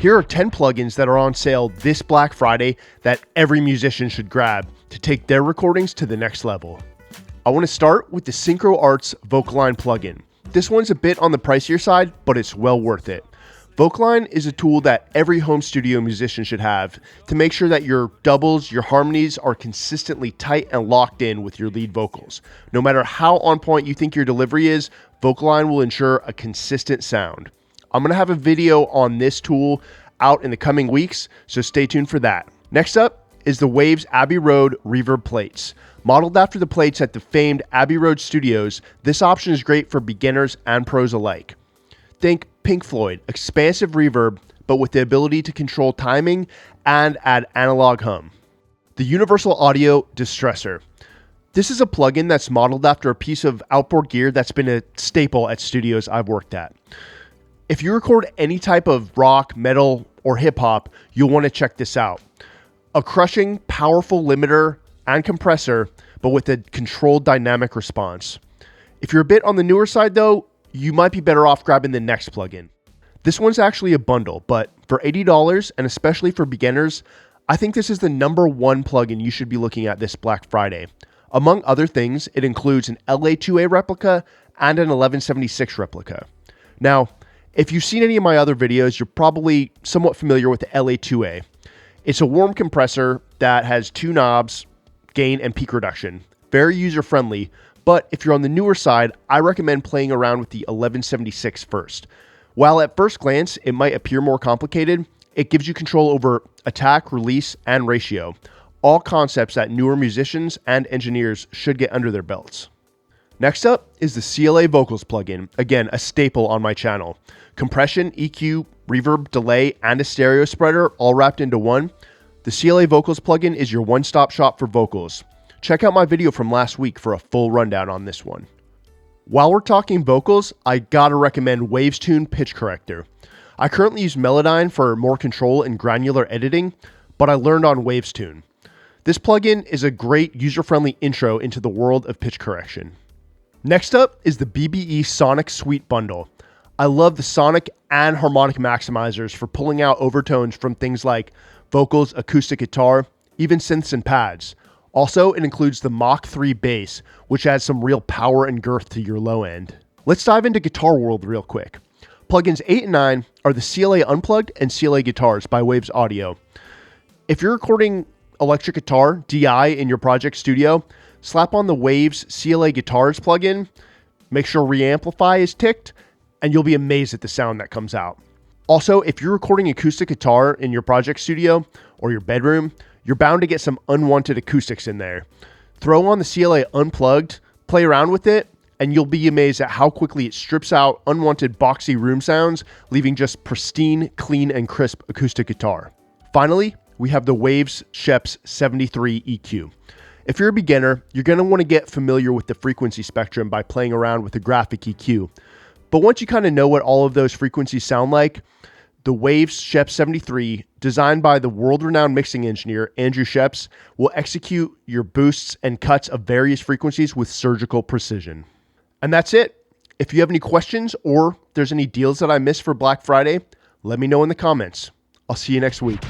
Here are 10 plugins that are on sale this Black Friday that every musician should grab to take their recordings to the next level. I want to start with the Synchro Arts Vocaline plugin. This one's a bit on the pricier side, but it's well worth it. Vocaline is a tool that every home studio musician should have to make sure that your doubles, your harmonies are consistently tight and locked in with your lead vocals. No matter how on point you think your delivery is, Vocaline will ensure a consistent sound. I'm going to have a video on this tool out in the coming weeks, so stay tuned for that. Next up is the Waves Abbey Road Reverb Plates. Modeled after the plates at the famed Abbey Road Studios, this option is great for beginners and pros alike. Think Pink Floyd, expansive reverb, but with the ability to control timing and add analog hum. The Universal Audio Distressor. This is a plugin that's modeled after a piece of outboard gear that's been a staple at studios I've worked at. If you record any type of rock, metal, or hip hop, you'll want to check this out. A crushing, powerful limiter and compressor, but with a controlled dynamic response. If you're a bit on the newer side though, you might be better off grabbing the next plugin. This one's actually a bundle, but for $80 and especially for beginners, I think this is the #1 plugin you should be looking at this Black Friday. Among other things, it includes an LA2A replica and an 1176 replica. Now, if you've seen any of my other videos, you're probably somewhat familiar with the LA2A. It's a warm compressor that has 2 knobs, gain and peak reduction. Very user-friendly, but if you're on the newer side, I recommend playing around with the 1176 first. While at first glance, it might appear more complicated, it gives you control over attack, release, and ratio. All concepts that newer musicians and engineers should get under their belts. Next up is the CLA Vocals plugin, again, a staple on my channel. Compression, EQ, reverb, delay, and a stereo spreader all wrapped into one. The CLA Vocals plugin is your one-stop shop for vocals. Check out my video from last week for a full rundown on this one. While we're talking vocals, I gotta recommend Wavestune Pitch Corrector. I currently use Melodyne for more control and granular editing, but I learned on Wavestune. This plugin is a great user-friendly intro into the world of pitch correction. Next up is the BBE Sonic Suite Bundle. I love the sonic and harmonic maximizers for pulling out overtones from things like vocals, acoustic guitar, even synths and pads. Also, it includes the Mach 3 bass, which adds some real power and girth to your low end. Let's dive into Guitar World real quick. Plugins 8 and 9 are the CLA Unplugged and CLA Guitars by Waves Audio. If you're recording electric guitar, DI, in your project studio, slap on the Waves CLA Guitars plugin, make sure Reamplify is ticked, and you'll be amazed at the sound that comes out. Also, if you're recording acoustic guitar in your project studio or your bedroom, you're bound to get some unwanted acoustics in there. Throw on the CLA Unplugged, play around with it, and you'll be amazed at how quickly it strips out unwanted boxy room sounds, leaving just pristine, clean, and crisp acoustic guitar. Finally, we have the Waves Scheps 73 EQ. If you're a beginner, you're going to want to get familiar with the frequency spectrum by playing around with the graphic EQ. But once you kind of know what all of those frequencies sound like, the Waves Scheps 73, designed by the world-renowned mixing engineer Andrew Scheps, will execute your boosts and cuts of various frequencies with surgical precision. And that's it. If you have any questions or there's any deals that I missed for Black Friday, let me know in the comments. I'll see you next week.